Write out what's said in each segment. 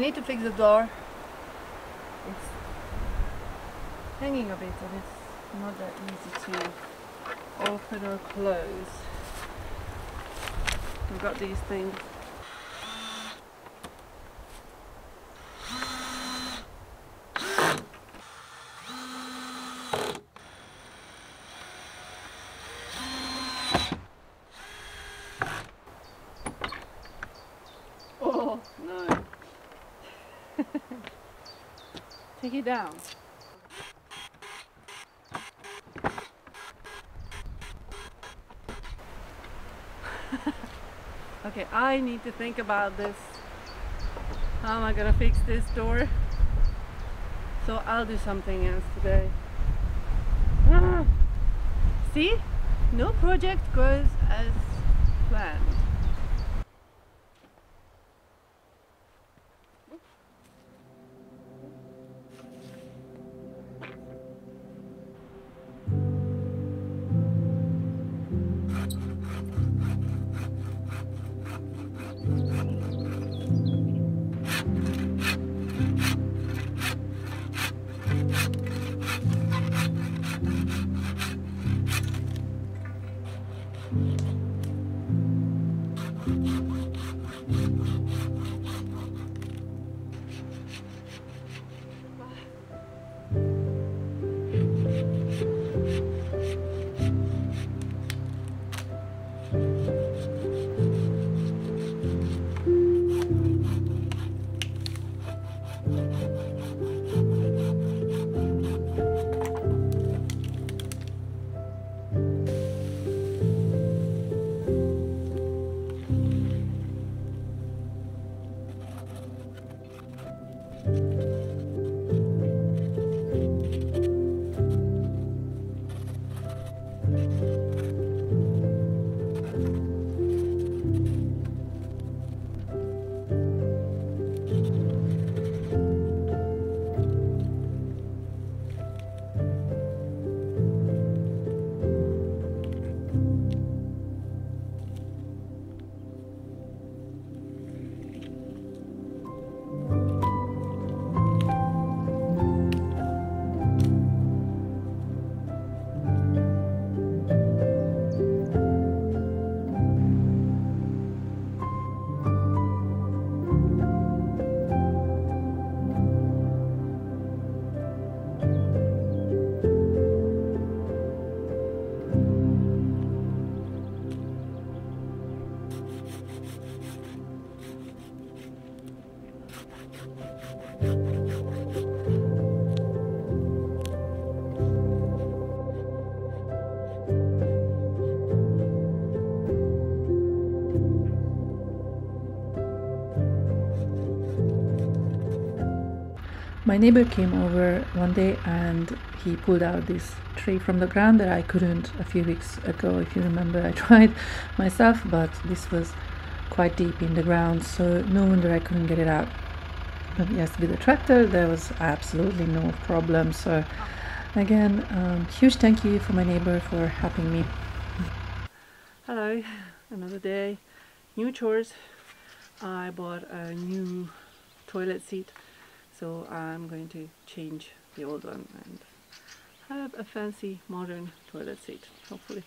need to fix the door. It's hanging a bit and it's not that easy to open or close. We've got these things. Oh no! Take it down. Okay, I need to think about this. How am I gonna fix this door? So I'll do something else today. Ah. See? No project goes as planned. My neighbor came over one day and he pulled out this tree from the ground that I couldn't a few weeks ago. If you remember, I tried myself, but this was quite deep in the ground, so no wonder I couldn't get it out. But yes, with the tractor there was absolutely no problem. So again, huge thank you for my neighbor for helping me. Hello, another day, new chores. I bought a new toilet seat, so I'm going to change the old one and have a fancy modern toilet seat, hopefully.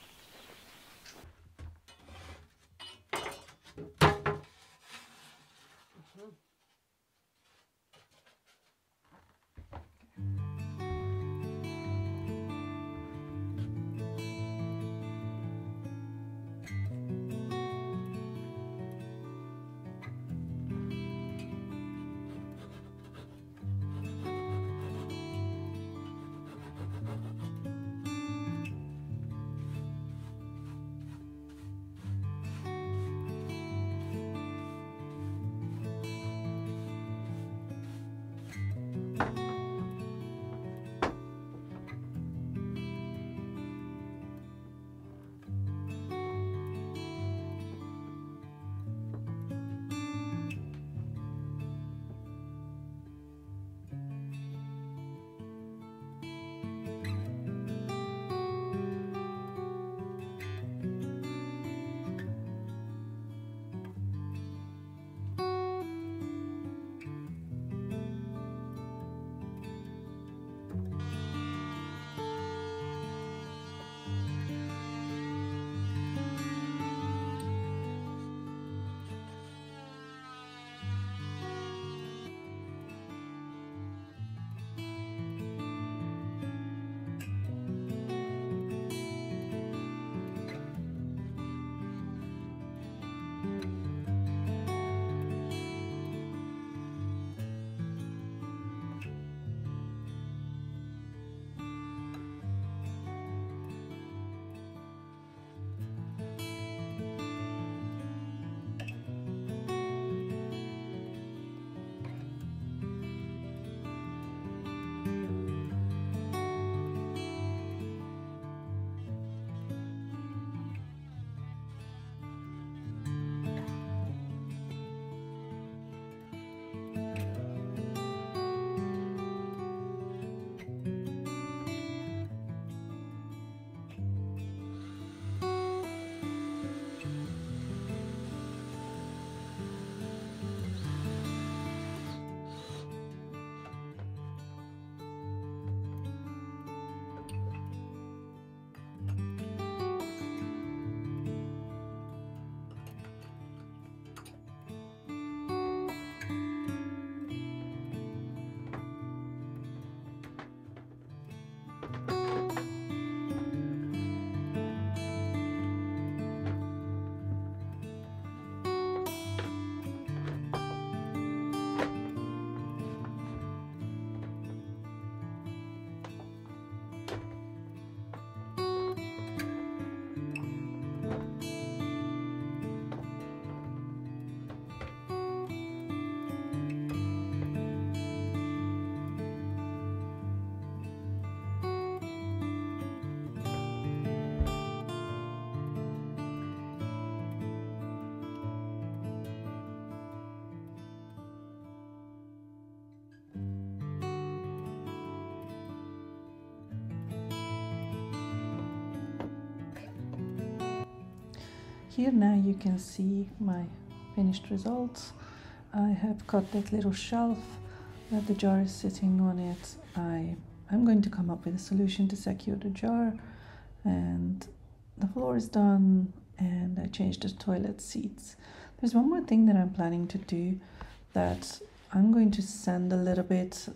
Here now you can see my finished results. I have got that little shelf that the jar is sitting on it. I'm going to come up with a solution to secure the jar, and the floor is done, and I changed the toilet seats. There's one more thing that I'm planning to do, that I'm going to sand a little bit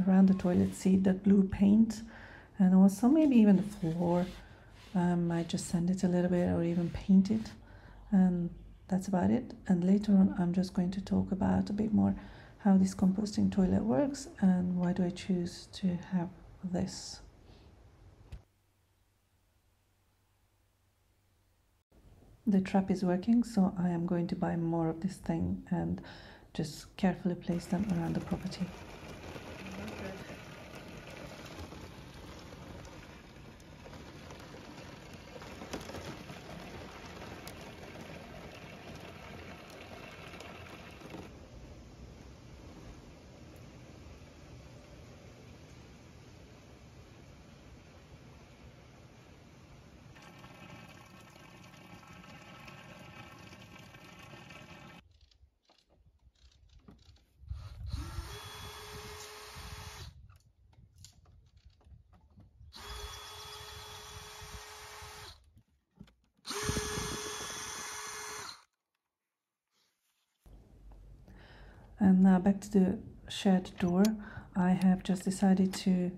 around the toilet seat, that blue paint, and also maybe even the floor. I might just sand it a little bit or even paint it, and that's about it. And later on I'm just going to talk about a bit more how this composting toilet works and why do I choose to have this. The trap is working, so I am going to buy more of this thing and just carefully place them around the property. And now back to the shed door. I have just decided to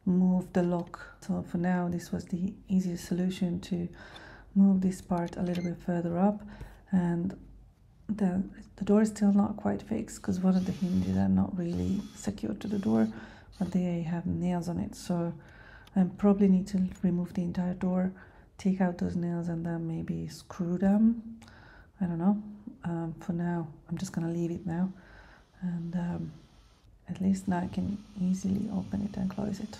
move the lock. So for now, this was the easiest solution, to move this part a little bit further up. And the door is still not quite fixed because one of the hinges are not really secured to the door, but they have nails on it. So I probably need to remove the entire door, take out those nails, and then maybe screw them. I don't know. For now, I'm just gonna leave it now. And at least now I can easily open it and close it.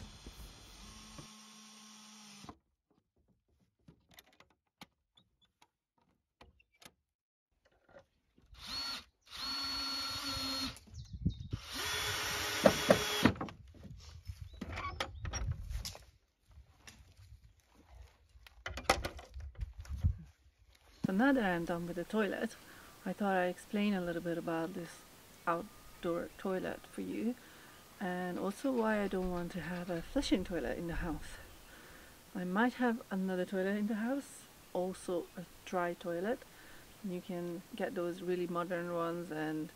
So now that I'm done with the toilet, I thought I'd explain a little bit about this outdoor toilet for you, and also why I don't want to have a flushing toilet in the house. I might have another toilet in the house, also a dry toilet. You can get those really modern ones, and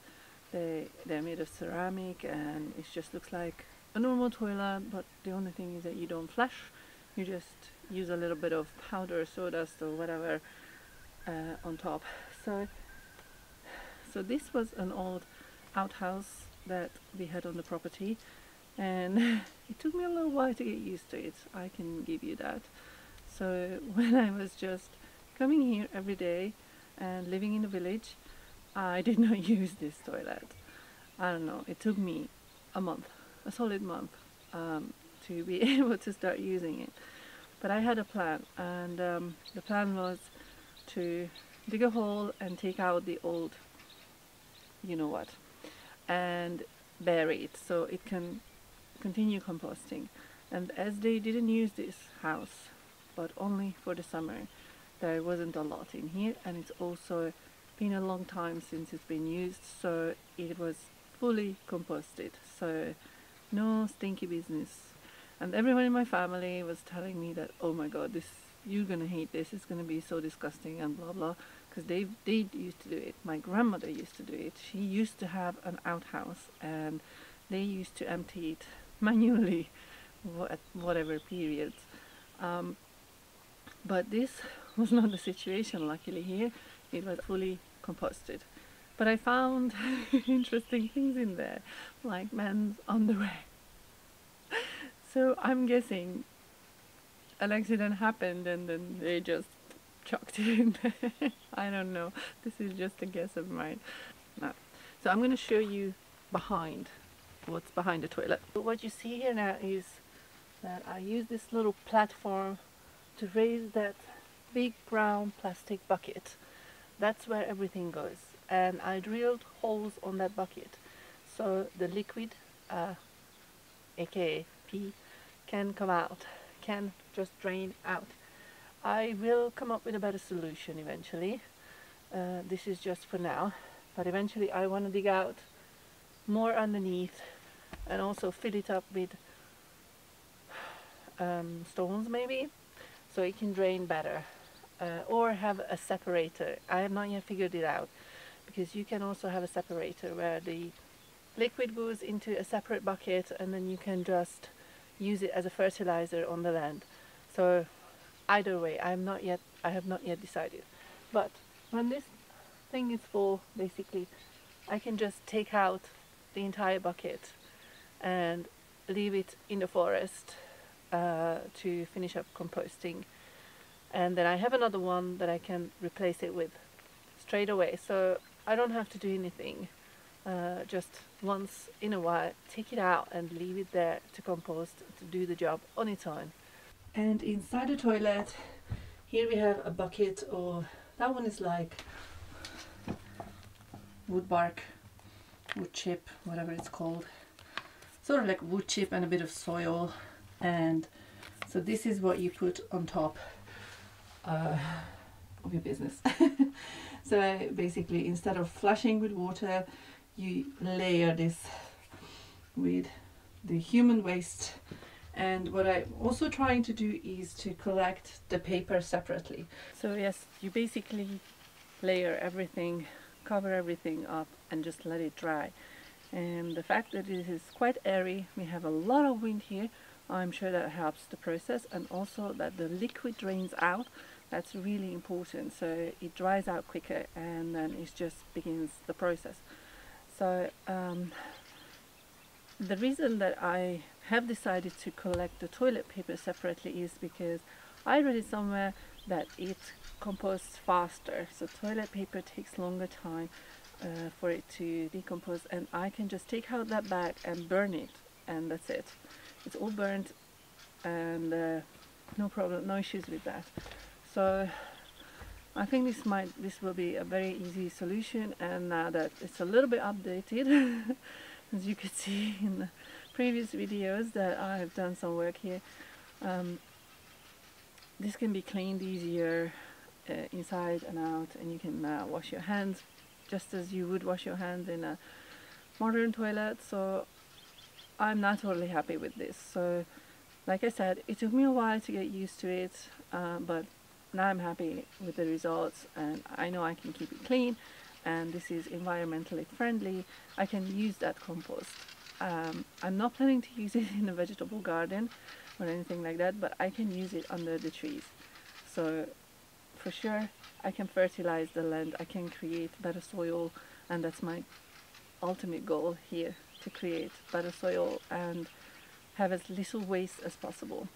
they're made of ceramic, and it just looks like a normal toilet, but the only thing is that you don't flush. You just use a little bit of powder, sawdust or whatever on top. So this was an old outhouse that we had on the property, and it took me a little while to get used to it, I can give you that. So when I was just coming here every day and living in the village, I did not use this toilet. I don't know, it took me a month, a solid month, to be able to start using it. But I had a plan, and the plan was to dig a hole and take out the old you know what, and bury it so it can continue composting. And as they didn't use this house but only for the summer, there wasn't a lot in here, and it's also been a long time since it's been used, so it was fully composted, so no stinky business. And everyone in my family was telling me that, oh my god, this, you're gonna hate this, it's gonna be so disgusting and blah blah, because they used to do it. My grandmother used to do it. She used to have an outhouse, and they used to empty it manually at whatever periods. But this was not the situation, luckily. Here it was fully composted. But I found interesting things in there, like men's underwear. So I'm guessing an accident happened and then they just chucked it in there. I don't know, this is just a guess of mine. No. So I'm going to show you what's behind the toilet. But what you see here now is that I use this little platform to raise that big brown plastic bucket. That's where everything goes, and I drilled holes on that bucket so the liquid, aka pee, can come out, can just drain out. I will come up with a better solution eventually. This is just for now, but eventually I want to dig out more underneath and also fill it up with stones maybe, so it can drain better, or have a separator. I have not yet figured it out, because you can also have a separator where the liquid goes into a separate bucket and then you can just use it as a fertilizer on the land. So either way, I have not yet decided. But when this thing is full, basically I can just take out the entire bucket and leave it in the forest to finish up composting, and then I have another one that I can replace it with straight away, so I don't have to do anything. Just once in a while take it out and leave it there to compost, to do the job on its own. And inside the toilet, here we have a bucket of, that one is like wood bark, wood chip, whatever it's called, sort of like wood chip and a bit of soil. And so this is what you put on top of your business. So basically, instead of flushing with water, you layer this with the human waste. And what I'm also trying to do is to collect the paper separately. So yes, you basically layer everything, cover everything up and just let it dry. And the fact that it is quite airy, we have a lot of wind here, I'm sure that helps the process, and also that the liquid drains out. That's really important, so it dries out quicker and then it just begins the process. So the reason that I have decided to collect the toilet paper separately is because I read it somewhere that it composts faster. So toilet paper takes longer time for it to decompose, and I can just take out that bag and burn it, and that's it. It's all burnt, and no problem, no issues with that. So I think this will be a very easy solution, and now that it's a little bit updated, as you could see in the previous videos that I have done some work here, this can be cleaned easier inside and out, and you can wash your hands just as you would wash your hands in a modern toilet. So I'm not totally happy with this. So like I said, it took me a while to get used to it, but now I'm happy with the results, and I know I can keep it clean, and this is environmentally friendly. I can use that compost. I'm not planning to use it in a vegetable garden or anything like that, but I can use it under the trees. So for sure I can fertilize the land, I can create better soil, and that's my ultimate goal here, to create better soil and have as little waste as possible.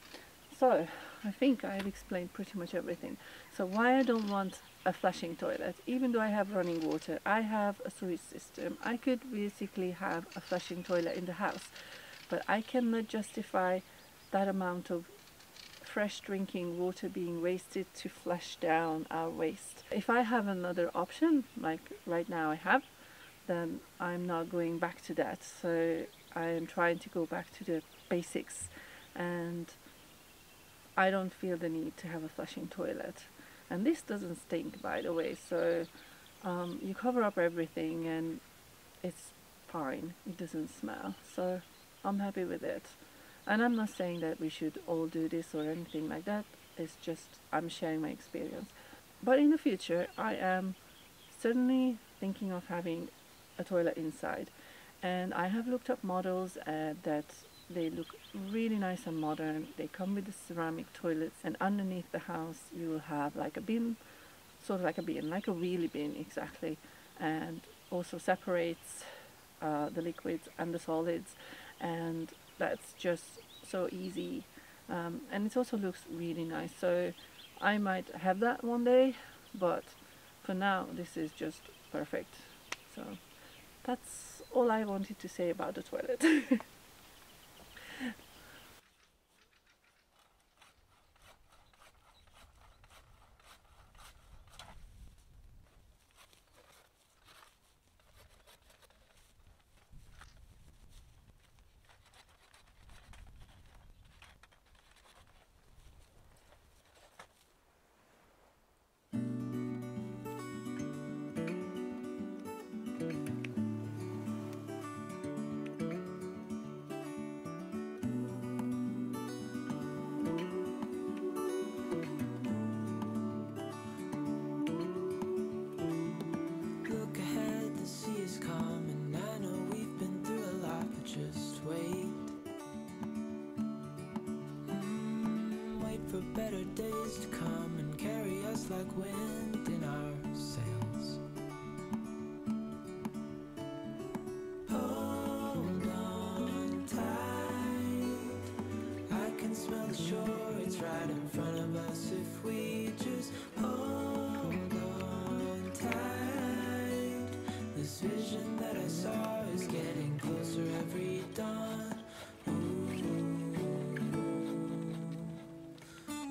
So I think I've explained pretty much everything. So why I don't want a flushing toilet, even though I have running water, I have a sewage system. I could basically have a flushing toilet in the house, but I cannot justify that amount of fresh drinking water being wasted to flush down our waste. If I have another option, like right now I have, then I'm not going back to that. So I am trying to go back to the basics, and I don't feel the need to have a flushing toilet. And this doesn't stink, by the way, so you cover up everything and it's fine, it doesn't smell, so I'm happy with it. And I'm not saying that we should all do this or anything like that, it's just I'm sharing my experience. But in the future I am certainly thinking of having a toilet inside, and I have looked up models that they look really nice and modern. They come with the ceramic toilets, and underneath the house you will have like a bin, sort of like a bin, like a wheelie bin exactly, and also separates the liquids and the solids, and that's just so easy, and it also looks really nice. So I might have that one day, but for now this is just perfect. So that's all I wanted to say about the toilet. days to come and carry us like wind in our sails. Hold on tight, I can smell the shore, it's right in front of us if we just hold on tight. This vision that I saw is getting closer every dawn.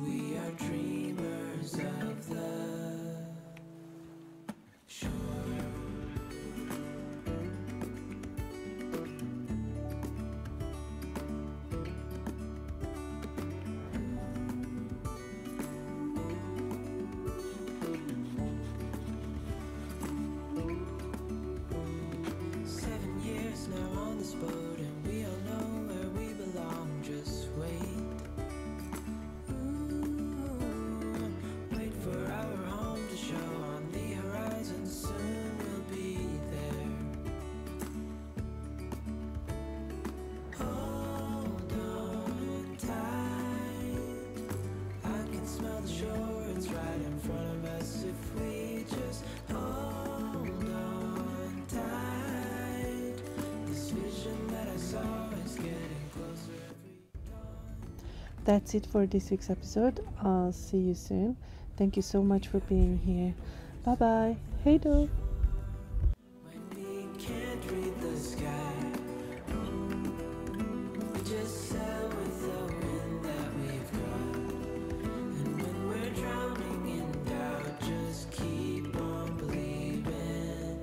We are dreamers of the shore. 7 years now on this boat, and we all know where we belong. Just wait. Wait for our home to show on the horizon. Soon we'll be there. Hold on tight, I can smell the shore, it's right in front of us if we just hold on tight. This vision that I saw is getting closer every dawn. That's it for this week's episode. I'll see you soon. Thank you so much for being here. Bye bye. Hey do. When we can't read the sky, we just sail with the wind that we've got. And when we're drowning in doubt, just keep on believing.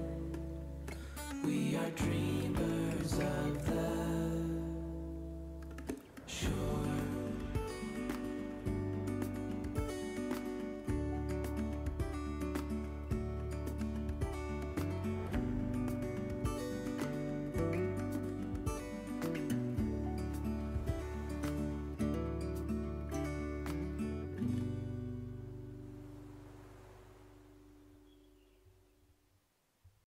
We are dreamers of the shore.